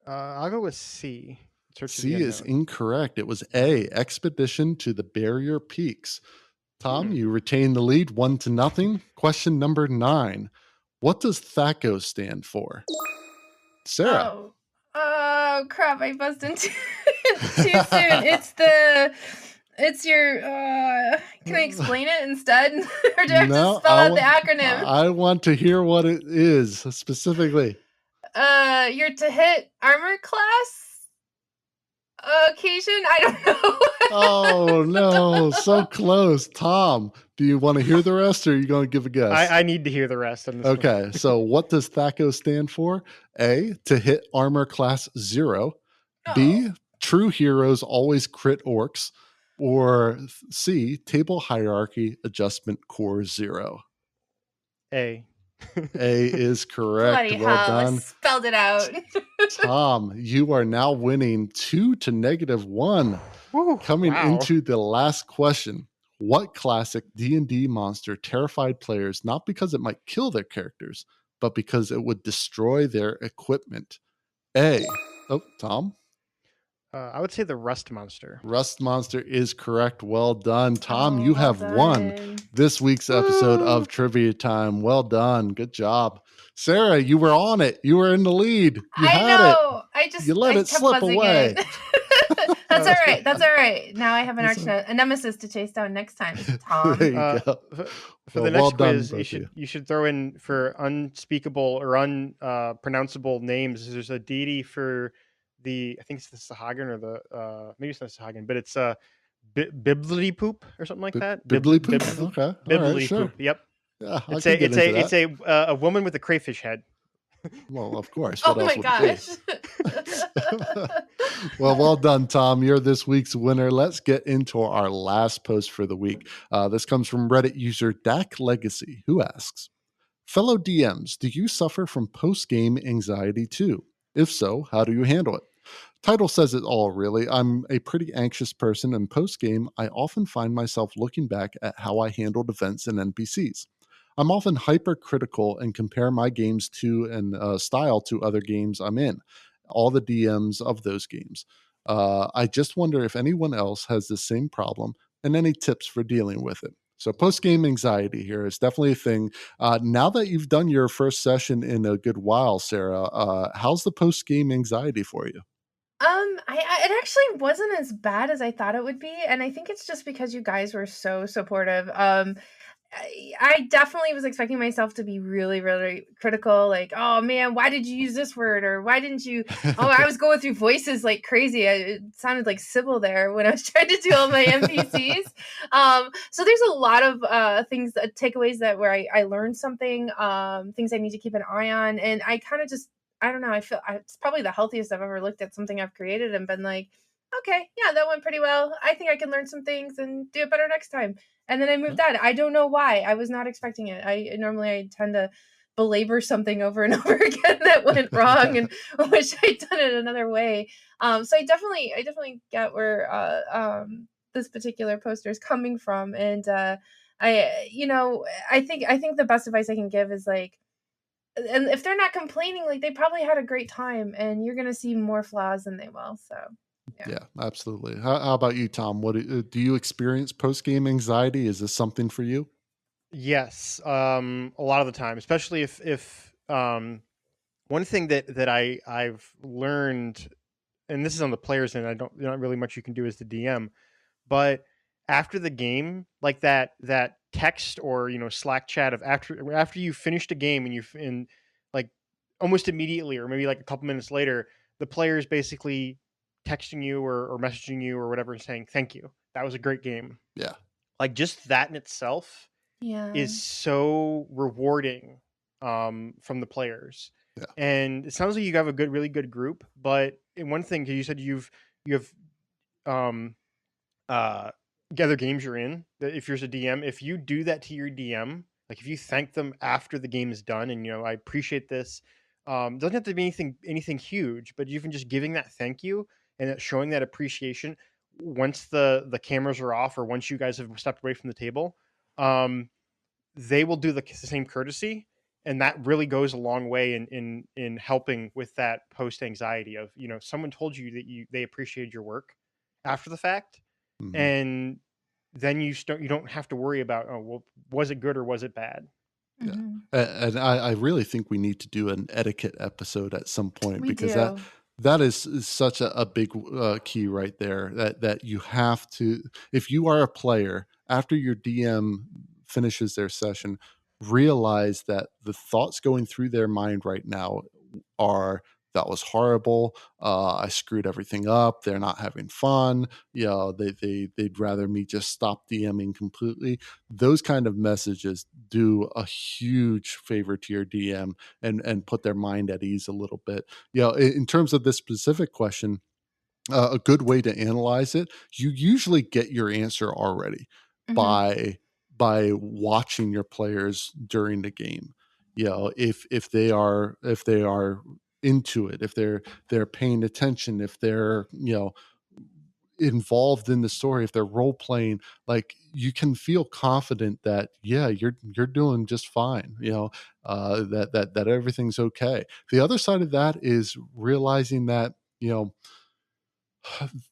I'll go with C. C is incorrect. It was A, Expedition to the Barrier Peaks. Tom, you retain the lead 1-0. Question number 9. What does THACO stand for? Sarah. Oh crap, I buzzed in too soon. It's your can I explain it instead? Or do I have to spell out the acronym? I want to hear what it is specifically. Your to hit armor class occasion? I don't know. Oh no, so close. Tom, do you want to hear the rest or are you going to give a guess? I need to hear the rest. On this okay, so what does THACO stand for? A, to hit armor class 0. B, true heroes always crit orcs. Or C, table hierarchy adjustment core 0. A. A is correct. Bloody well hell, done. I spelled it out. Tom, you are now winning 2-1. Woo, Coming into the last question. What classic D&D monster terrified players not because it might kill their characters, but because it would destroy their equipment? A. Oh, Tom? I would say the Rust Monster. Rust Monster is correct. Well done. Tom, you have done. won this week's episode of Trivia Time. Well done. Good job. Sarah, you were on it. You were in the lead. You had it. You let it slip away. That's all right. That's all right. Now I have a nemesis to chase down next time, Tom. There you go. For the next quiz, you should throw in for unspeakable or unpronounceable names. There's a deity for I think it's the Sahagin or the maybe it's not Sahagin, but it's Bibbly Poop or something like that. Bibbly Poop. Okay. Bibbly Sure. Poop. Yep. Yeah, it's a woman with a crayfish head. Well, of course. Oh my gosh. Well done, Tom. You're this week's winner. Let's get into our last post for the week. This comes from Reddit user Dak Legacy, who asks, fellow DMs, do you suffer from post-game anxiety too? If so, how do you handle it? Title says it all, really. I'm a pretty anxious person, and post-game, I often find myself looking back at how I handled events and NPCs. I'm often hypercritical and compare my games to and style to other games I'm in, all the DMs of those games. I just wonder if anyone else has the same problem and any tips for dealing with it. So post-game anxiety here is definitely a thing. Now that you've done your first session in a good while, Sarah, how's the post-game anxiety for you? It actually wasn't as bad as I thought it would be, and I think it's just because you guys were so supportive. I definitely was expecting myself to be really, really critical. Like, oh man, why did you use this word? Or why didn't you? Oh, I was going through voices like crazy. It sounded like Sybil there when I was trying to do all my NPCs. So there's a lot of takeaways where I learned something, things I need to keep an eye on. And I kind of just, I don't know, I feel it's probably the healthiest I've ever looked at something I've created and been like, okay, yeah, that went pretty well. I think I can learn some things and do it better next time. And then I moved on. I don't know why. I was not expecting it. I tend to belabor something over and over again that went wrong and wish I'd done it another way. So I definitely get where this particular poster is coming from. And I think the best advice I can give is like, and if they're not complaining, like they probably had a great time, and you're gonna see more flaws than they will. So. Yeah, absolutely. How about you, Tom? What do you experience post-game anxiety? Is this something for you? Yes, a lot of the time, especially if one thing that I've learned, and this is on the players end, not really much you can do as the DM, but after the game, like that text or Slack chat of after you finished a game and like almost immediately or maybe like a couple minutes later, the players basically texting you or messaging you or whatever and saying thank you, that was a great game. Yeah, like just that in itself is so rewarding from the players. Yeah. And it sounds like you have a really good group. But one thing, you said you have other games you're in. That if you're a DM, if you do that to your DM, like if you thank them after the game is done, and I appreciate this. Doesn't have to be anything huge, but even just giving that thank you and showing that appreciation once the cameras are off, or once you guys have stepped away from the table, they will do the same courtesy, and that really goes a long way in helping with that post anxiety of someone told you that they appreciated your work after the fact, Mhm. and then you don't have to worry about, oh well, was it good or was it bad? Yeah. Mhm. And I really think we need to do an etiquette episode at some point, We because do. that is such a big key right there, that you have to, if you are a player, after your DM finishes their session, realize that the thoughts going through their mind right now are, that was horrible. I screwed everything up. They're not having fun. They'd rather me just stop DMing completely. Those kind of messages do a huge favor to your DM, and put their mind at ease a little bit. In terms of this specific question, a good way to analyze it, you usually get your answer already Mhm. by watching your players during the game. If they are into it, if they're paying attention, if they're involved in the story, if they're role playing, like, you can feel confident that, yeah, you're doing just fine, that everything's okay. The other side of that is realizing that,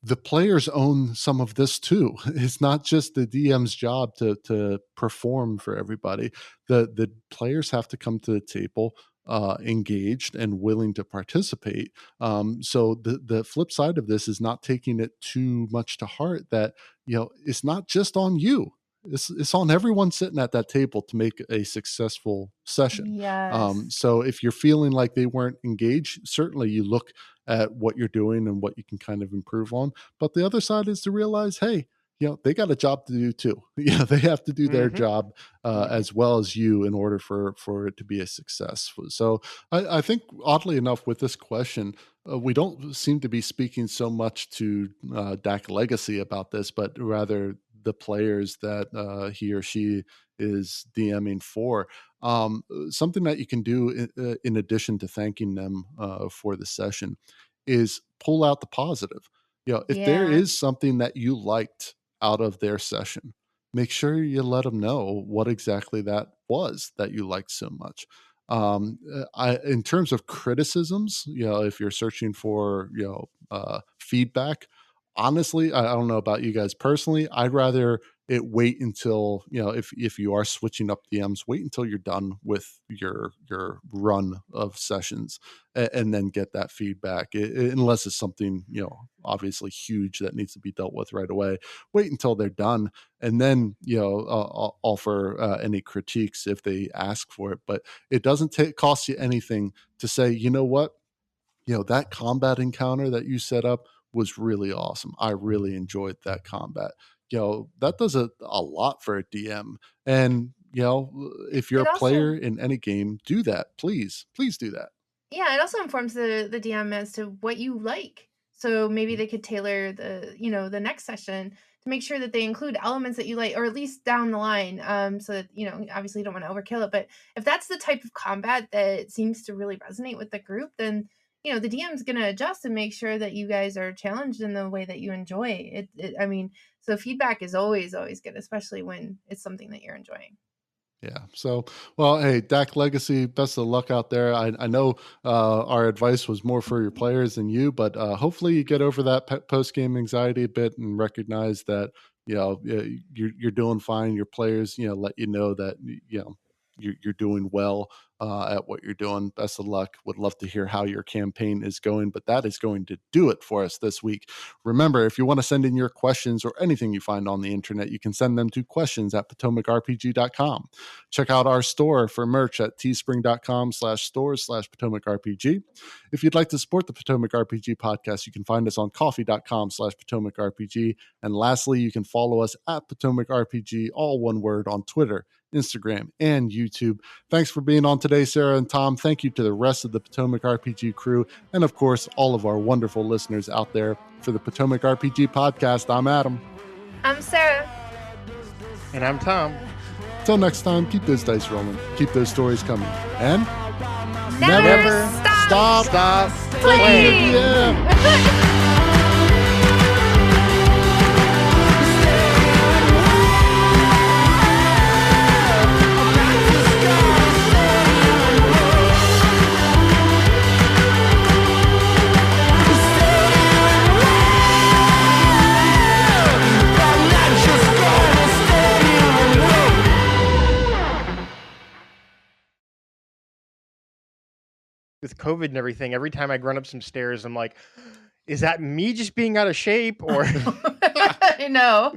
the players own some of this too. It's not just the DM's job to perform for everybody. The players have to come to the table engaged and willing to participate. So the flip side of this is not taking it too much to heart, that it's not just on you. It's on everyone sitting at that table to make a successful session. Yes. So if you're feeling like they weren't engaged, certainly you look at what you're doing and what you can kind of improve on. But the other side is to realize, hey, they got a job to do too. They have to do their Mm-hmm. job as well as you, in order for it to be a success. So I think, oddly enough, with this question, we don't seem to be speaking so much to Dak Legacy about this, but rather the players that he or she is DMing for. Something that you can do in addition to thanking them for the session is pull out the positive. If there Yeah. is something that you liked out of their session, make sure you let them know what exactly that was that you liked so much. In terms of criticisms, if you're searching for, feedback, honestly, I don't know about you guys personally, I'd rather it wait until, if you are switching up DMs, wait until you're done with your run of sessions, and then get that feedback. Unless it's something, obviously huge that needs to be dealt with right away, wait until they're done, and then offer any critiques if they ask for it. But it doesn't cost you anything to say, you know what, that combat encounter that you set up was really awesome. I really enjoyed that combat. That does a lot for a DM. And, if you're It a also, player in any game, do that. Please do that. yeah, it also informs the DM as to what you like. So maybe they could tailor the next session to make sure that they include elements that you like, or at least down the line, so that, obviously you don't want to overkill it. But if that's the type of combat that seems to really resonate with the group, then the DM is going to adjust and make sure that you guys are challenged in the way that you enjoy it. I mean, so feedback is always good, especially when it's something that you're enjoying. Yeah. So, well, hey, Dak Legacy, best of luck out there. I know our advice was more for your players than you, but hopefully you get over that post game anxiety a bit and recognize that you're doing fine. Your players, let you know that you're doing well at what you're doing. Best of luck. Would love to hear how your campaign is going, but that is going to do it for us this week. Remember, if you want to send in your questions or anything you find on the internet, you can send them to questions@potomacrpg.com. Check out our store for merch at teespring.com/stores/PotomacRPG. If you'd like to support the Potomac RPG podcast, you can find us on coffee.com/PotomacRPG. And lastly, you can follow us at Potomac RPG, all one word, on Twitter, Instagram, and YouTube. Thanks for being on today. today, Sarah and Tom. Thank you to the rest of the Potomac RPG crew, and of course, all of our wonderful listeners out there. For the Potomac RPG Podcast, I'm Adam. I'm Sarah. And I'm Tom. Till next time, keep those dice rolling, keep those stories coming, and Never stop playing. Yeah. With COVID and everything, every time I run up some stairs, I'm like, is that me just being out of shape? Or I know.